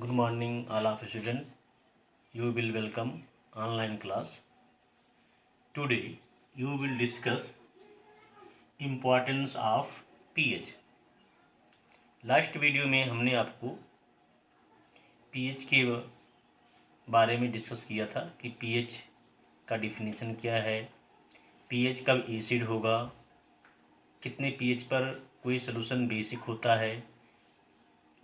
Good morning, all of students. You will welcome online class. Today, you will discuss importance of pH. Last video में हमने आपको pH के बारे में discuss किया था कि pH का डिफिनीशन क्या है, pH कब एसिड होगा, कितने pH पर कोई सॉल्यूशन बेसिक होता है,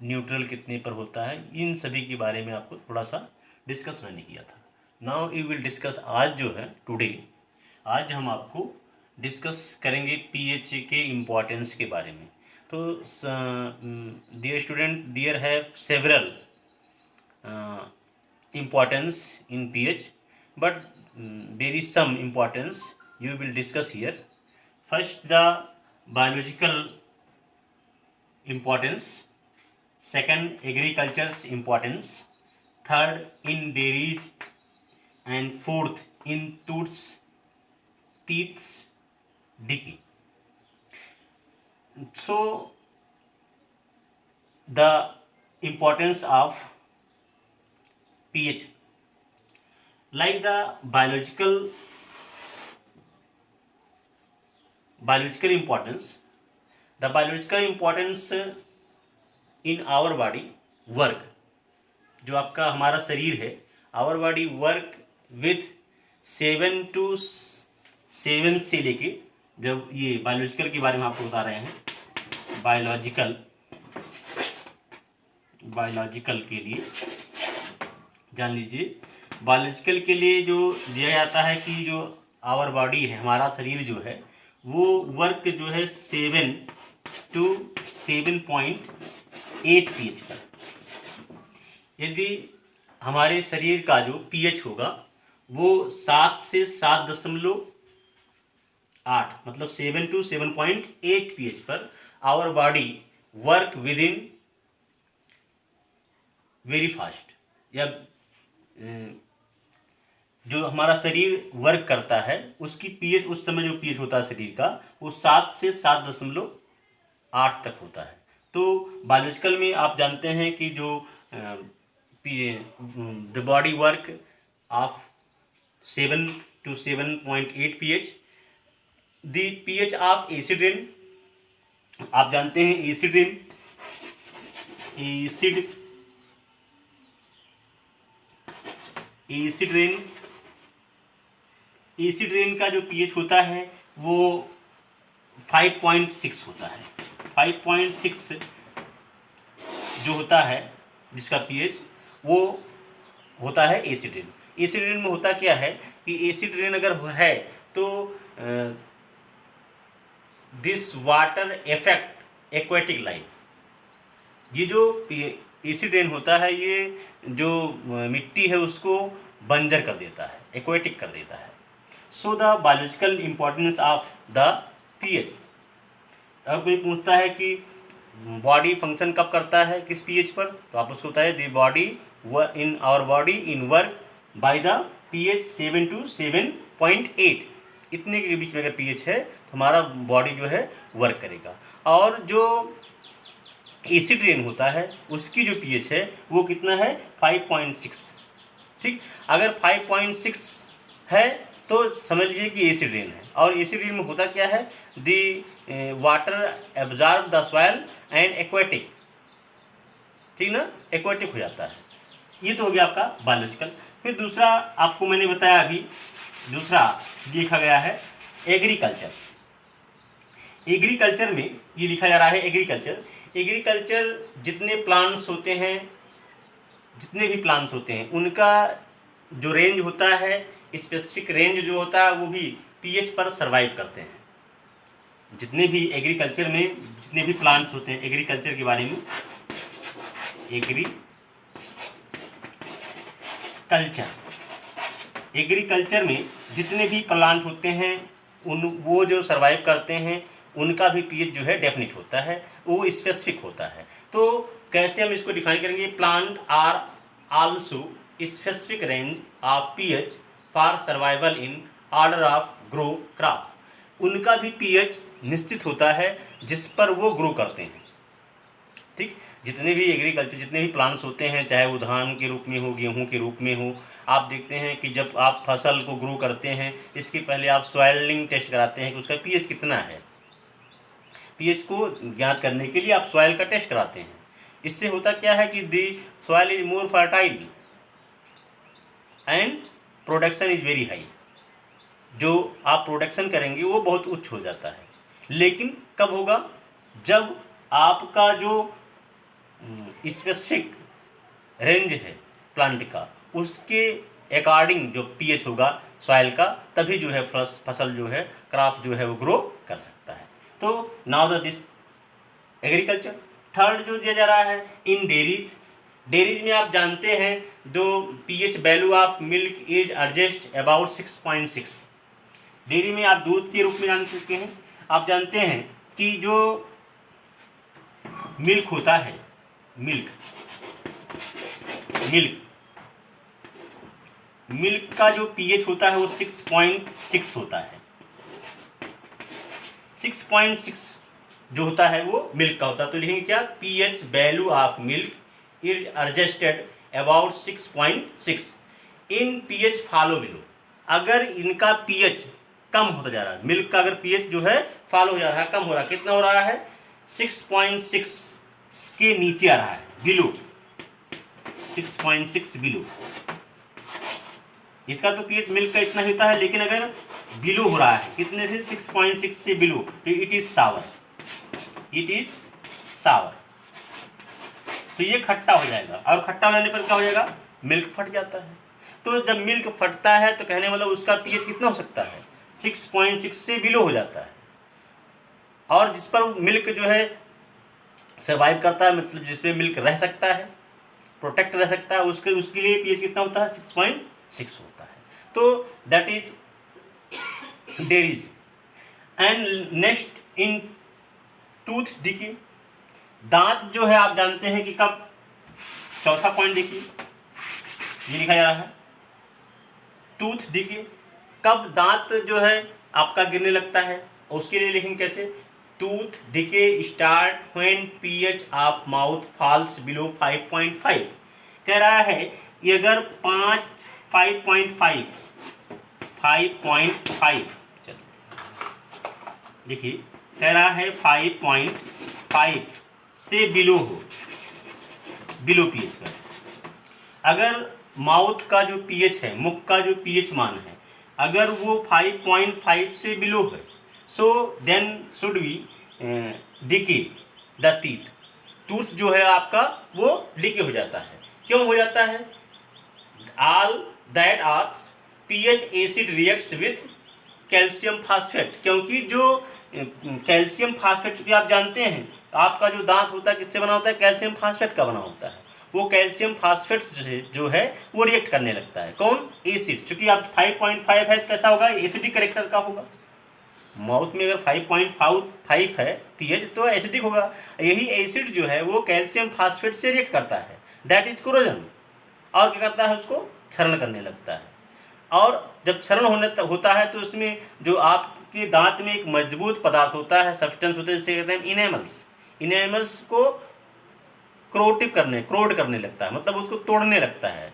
न्यूट्रल कितने पर होता है, इन सभी के बारे में आपको थोड़ा सा डिस्कस मैंने किया था. नाउ यू विल डिस्कस, आज जो है टुडे, आज हम आपको डिस्कस करेंगे पीएच के इम्पोर्टेंस के बारे में. तो dear student, there have several importance in pH, but there is some importance you will discuss here. First, the biological importance. Second, agriculture's importance. Third, in dairies. And fourth, in teeth's decay. So, the importance of pH, like the biological importance, the biological importance in our body work, जो आपका हमारा शरीर है, our body work with 7 से लेके, जब ये biological के बारे में आपको बता रहे हैं, बायोलॉजिकल के लिए जान लीजिए, बायोलॉजिकल के लिए जो दिया जाता है कि जो आवर बॉडी है, हमारा शरीर जो है, वो वर्क जो है 7 to 7.8 pH पर. यदि हमारे शरीर का जो pH होगा वो 7 से 7.8, मतलब 7 to 7.8 pH per hour body work with in very fast, या जो हमारा शरीर वर्क करता है उसकी पीएच, उस समय जो पीएच होता है शरीर का, वो 7 से 7.8 तक होता है. तो बायोलॉजिकल में आप जानते हैं कि जो the body work of 7 to 7.8 pH. The pH of acid rain, आप जानते हैं एसिड रेन का जो पीएच होता है वो 5.6 होता है. 5.6 जो होता है जिसका पीएच, वो होता है एसिड रेन. एसिड रेन में होता क्या है कि एसिड रेन अगर है तो this water effect aquatic life. ये जो एसिड रेन होता है, ये जो मिट्टी है उसको बंजर कर देता है, एक्वेटिक कर देता है. So the biological importance of the pH. अगर कोई पूछता है कि बॉडी फंक्शन कब करता है, किस पीएच पर, तो आप उसको बताइए the body in our body in work by the pH 7 to 7.8. इतने के बीच में अगर पीएच है तो हमारा बॉडी जो है वर्क करेगा. और जो एसिड रेन होता है उसकी जो पीएच है वो कितना है, 5.6. ठीक, अगर 5.6 है तो समझ लीजिए कि एसिड रेन है. और एसिड रेन में होता क्या है, the water absorb the soil and aquatic, ठीक ना, एक्वेटिक हो जाता है. ये तो हो गया आपका बायोलॉजिकल. फिर दूसरा आपको मैंने बताया, अभी दूसरा लिखा गया है एग्रीकल्चर. एग्रीकल्चर में ये लिखा जा रहा है एग्रीकल्चर जितने प्लांट्स होते हैं उनका जो रेंज होता है, स्पेसिफिक रेंज जो होता है, वो भी पीएच पर सरवाइव करते हैं. जितने भी एग्रीकल्चर में जितने भी प्लांट्स होते हैं, एग्रीकल्चर के बारे में, एग्रीकल्चर में जितने भी प्लांट होते हैं वो जो सरवाइव करते हैं उनका भी पीएच जो है डेफिनेट होता है, वो स्पेसिफिक होता है. तो कैसे हम इसको डिफाइन करेंगे, plant are also specific range of pH for survival in order of grow crop. उनका भी पीएच निश्चित होता है जिस पर वो ग्रो करते हैं. ठीक, जितने भी एग्रीकल्चर, जितने भी प्लांट्स होते हैं, चाहे वो धान के रूप में हो, गेहूं के रूप में हो, आप देखते हैं कि जब आप फसल को ग्रो करते हैं, इसके पहले आप सॉइलिंग टेस्ट कराते हैं कि उसका पीएच कितना है। पीएच को ज्ञात करने के लिए आप सॉइल का टेस्ट कराते हैं। इससे होता क्या है कि the soil is more fertile and production is very high. जो आप प्रोडक्शन करेंगे वो बहुत उच्च हो जाता है। लेकिन कब होगा? जब आपका जो स्पेसिफिक रेंज है प्लांट का, उसके अकॉर्डिंग जो पीएच होगा सॉइल का, तभी जो है फसल जो है, क्रॉप जो है वो ग्रो कर सकता है। तो now the this agriculture. Third जो दिया जा रहा है इन डेयरीज। डेयरीज में आप जानते हैं दो pH value of milk is adjust about 6.6। Dairy में आप दूध के रूप में जान सकते हैं। आप जानते हैं कि जो मिल्क होता है, मिल्क का जो पीएच होता है वो 6.6 होता है। 6.6 जो होता है वो मिल्क का होता है। तो लिखेंगे क्या? PH value of milk is adjusted about 6.6 in pH follow below. अगर इनका पीएच कम होता जा रहा है, मिल्क का अगर पीएच जो है फॉलो हो जा रहा है, कम हो रहा है, कितना हो रहा है? 6.6 के नीचे आ रहा है, बिलो 6.6 बिलो। इसका तो पीएच मिल्क का इतना होता है, लेकिन अगर बिलो हो रहा है कितने से? 6.6 से बिलो, तो इट इज सावर। तो ये खट्टा हो जाएगा, और खट्टा हो जाने पर क्या हो जाएगा? मिल्क फट जाता है। तो जब मिल्क फटता है तो कहने मतलब उसका पीएच कितना हो सकता है? 6.6 से बिलो हो जाता है। और जिस पर मिल्क जो है सर्वाइव करता है, मतलब जिसपे मिल्क रह सकता है, प्रोटेक्ट रह सकता है, उसके लिए पीएच कितना होता है? 6.6 होता है। तो that is dairies. And next in tooth decay. दांत जो है आप जानते हैं कि कब, चौथा पॉइंट देखिए, ये लिखा जा रहा है टूथ डिके, कब दांत जो है आपका गिरने लगता है। उसके लिए लिखेंगे कैसे? Tooth decay start when pH of mouth falls below 5.5। कह रहा है कि अगर 5.5 चलो देखिए, कह रहा है 5.5 से बिलो हो, बिलो पीएच का। अगर माउथ का जो पीएच है, मुख का जो पीएच मान है, अगर वो 5.5 से बिलो है, so then should be decay the teeth. Tooth जो है आपका वो डिके हो जाता है। क्यों हो जाता है? All that are pH acid reacts with calcium phosphate. क्योंकि जो कैल्शियम फास्फेट भी आप जानते हैं, आपका जो दांत होता है किससे बना होता है? कैल्शियम फास्फेट का बना होता है। वो कैल्शियम फास्फेट जो है वो रिएक्ट करने लगता है। कौन? एसिड। चूंकि आप 5.5 है, कैसा होगा? एसिडिक कैरेक्टर का होगा। माउथ में अगर 5.5 है पीएच, तो एसिडिक होगा। यही एसिड जो है वो कैल्शियम फास्फेट से रिएक्ट करता है, दैट इज कोरोजन। और क्या करता है? उसको क्षरण करने लगता है। और जब क्षरण होता है तो उसमें जो आपके दांत में एक मजबूत पदार्थ होता है, सब्सटेंस होता है, जिसे कहते हैं इनेमल्स। इनेमल्स को क्रोड करने लगता है, मतलब उसको तोड़ने लगता है।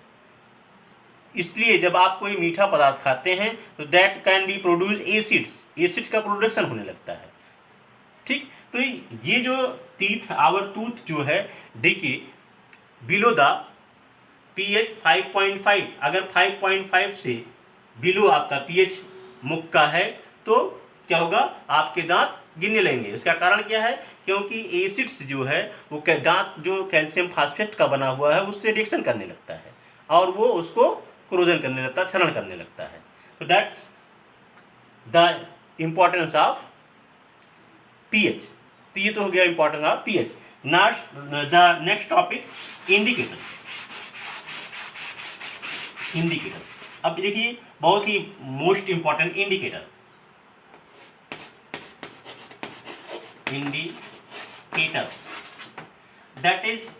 इसलिए जब आप कोई मीठा पदार्थ खाते हैं तो that can be produce acids, acid का प्रोडक्शन होने लगता है। ठीक, तो ये जो टीथ, आवर टूथ जो है डिके बिलो द पीएच 5.5, अगर 5.5 से बिलो आपका पीएच मुख का है तो क्या होगा? आपके दांत गिरने लगेंगे। उसका कारण क्या है? क्योंकि एसिड्स जो है वो दांत जो कैल्शियम फास्फेट का बना हुआ है उससे रिएक्शन करने लगता है, और वो उसको क्रोजन करने लगता है, क्षरण करने लगता है। तो that's the importance of pH. तो ये तो हो गया importance of pH. The next topic indicators. अब देखिए, बहुत ही most important indicators that is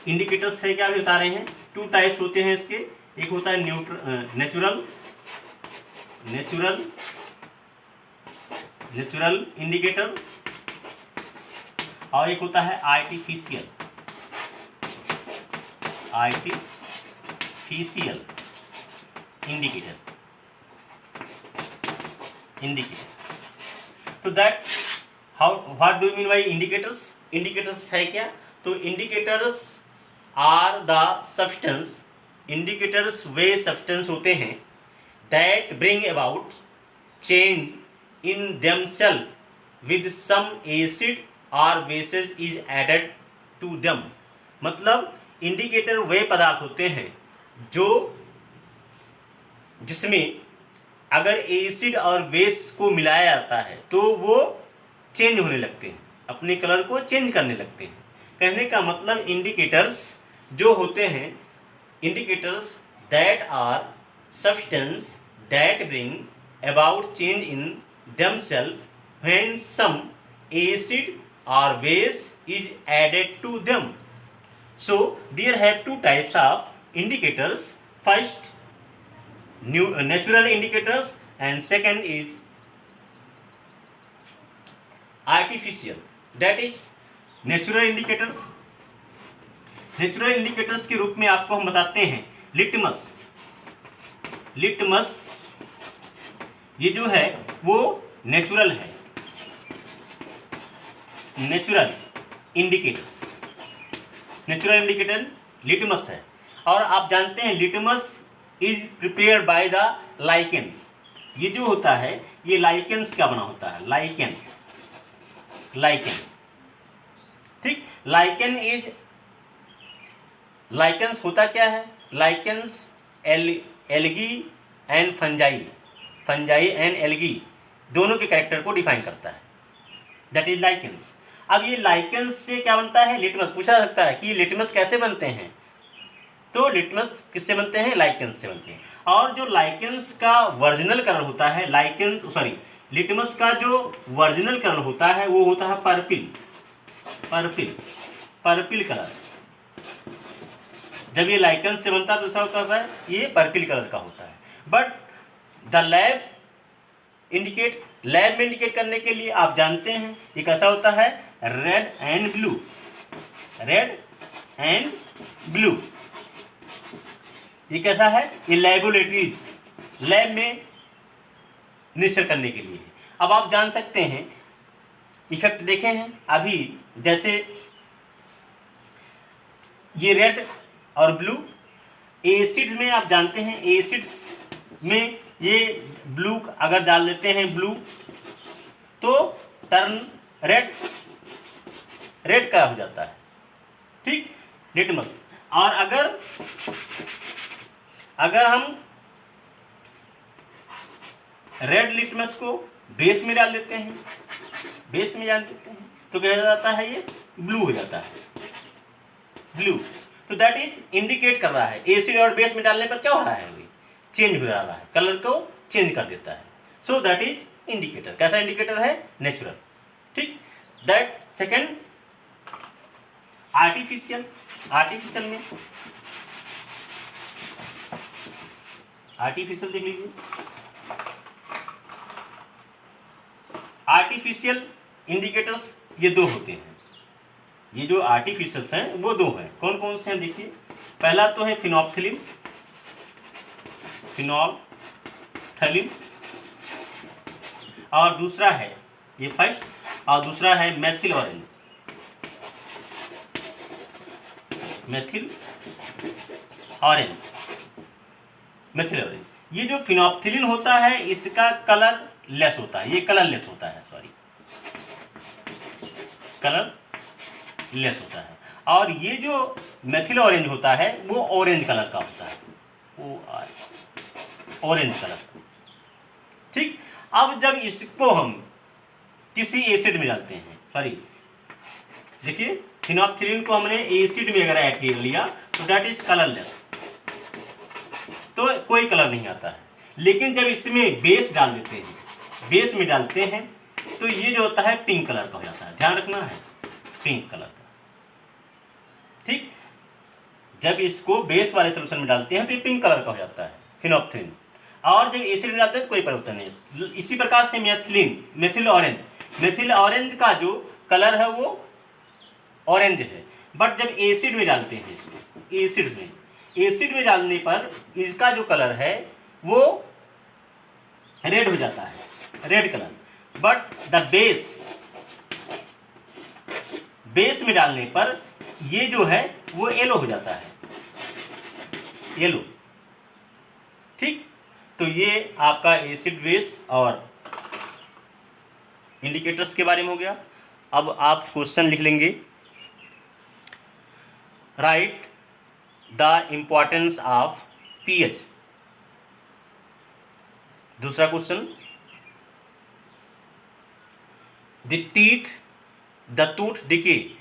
indicators है क्या? अभी बता रहे हैं। 2 टाइप्स होते हैं इसके। एक होता है नेचुरल इंडिकेटर, और एक होता है आर्टिफिशियल इंडिकेटर। तो that how what do you mean by indicators? Indicators है क्या? तो indicators are the substance, indicators वे सब्सटेंस होते हैं that bring about change in themselves with some acid और basis is added to them. मतलब indicator वे पदार्थ होते हैं जिसमें अगर एसिड और बेस को मिलाया जाता है तो वो चेंज होने लगते हैं, अपने कलर को चेंज करने लगते हैं। कहने का मतलब इंडिकेटर्स जो होते हैं, indicators that are substance that bring about change in themselves when some acid और base is added to them. So there have two types of indicators. First, natural indicators, and second is artificial. That is natural indicators. Natural indicators के रूप में आपको हम बताते हैं litmus. ये जो है वो नेचुरल है, natural indicators. Natural indicator litmus है। और आप जानते हैं litmus is prepared by the lichens. ये जो होता है ये लाइकेंस का बना होता है, लाइकेन। ठीक, लाइकेंस होता क्या है? Lichens algae and fungi and algae दोनों के कैरेक्टर को डिफाइन करता है, दैट इज लाइकेंस। अब ये लाइकेंस से क्या बनता है? लिटमस। पूछा जा सकता है कि लिटमस कैसे बनते हैं, तो लिटमस किससे बनते हैं? लाइकेंस से बनते हैं। और जो लाइकेंस का वर्जिनल कलर होता है, लिटमस का जो वर्जिनल कलर होता है वो होता है पर्पिल कलर। जब ये लाइकेंस से बनता है तो ऐसा होता है, ये पर्पिल कलर का होता है। बट द लैब में इंडिकेट करने के लिए आप जानते हैं ये कैसा होता है? Red and blue. ये कैसा है? ये लैबोरेटरीज, लैब में निरीक्षण करने के लिए। अब आप जान सकते हैं इफेक्ट देखे हैं अभी, जैसे ये रेड और ब्लू एसिड्स में आप जानते हैं, एसिड्स में ये ब्लू अगर डाल देते हैं ब्लू तो टर्न रेड का हो जाता है। ठीक, लिटमस। और अगर हम रेड लिटमस को बेस में डाल देते हैं, तो क्या हो जाता है? ये ब्लू हो जाता है, ब्लू। तो दैट इज इंडिकेट कर रहा है एसिड और बेस में डालने पर क्या हो रहा है? चेंज हो रहा है, कलर को चेंज कर देता है। So that is indicator. कैसा इंडिकेटर है? नेचुरल। ठीक, दैट सेकेंड आर्टिफिशियल में आर्टिफिशियल देख लीजिए। आर्टिफिशियल इंडिकेटर्स ये दो होते हैं। ये जो आर्टिफिशियल्स हैं वो दो हैं। कौन कौन से हैं देखिए। पहला तो है फिनोल्फ्थलीन और दूसरा है ये फर्स्ट, और दूसरा है मेथिल ऑरेंज। ये जो फिनोल्फ्थलीन होता है इसका कलर लेस होता है, ये कलरलेस होता है, और ये जो मेथिल ऑरेंज होता है वो ऑरेंज कलर का होता है, ऑरेंज कलर। ठीक, अब जब इसको हम किसी एसिड में डालते हैं, देखिए फिनोल्फ्थलीन को हमने एसिड में अगर ऐड कर लिया तो दैट इज कलरलेस, तो कोई कलर नहीं आता है। लेकिन जब इसमें बेस में डालते हैं तो ये जो होता है पिंक कलर का हो जाता है। ध्यान रखना है, पिंक कलर का। ठीक, जब इसको बेस वाले सोल्यूशन में डालते हैं तो ये पिंक कलर का हो जाता है फिनोल्फ्थलीन, और जब एसिड में डालते हैं तो कोई परिवर्तन नहीं। इसी प्रकार से मेथिल ऑरेंज का जो कलर है वो ऑरेंज है। बट जब एसिड में डालते हैं इसको, एसिड में डालने पर इसका जो कलर है वो रेड हो जाता है, red colour. But the base में डालने पर ये जो है वो येलो हो जाता है, येलो। ठीक, तो ये आपका एसिड बेस और इंडिकेटर्स के बारे में हो गया। अब आप क्वेश्चन लिख लेंगे, write the importance of pH. दूसरा question, the tooth decay,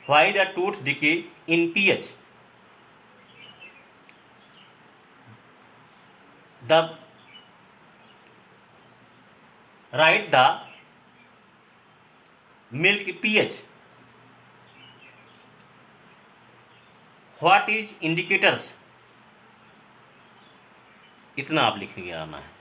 why the tooth decay in pH? Write the milk pH. What is indicators? इतना आप लिखेंगे आना है।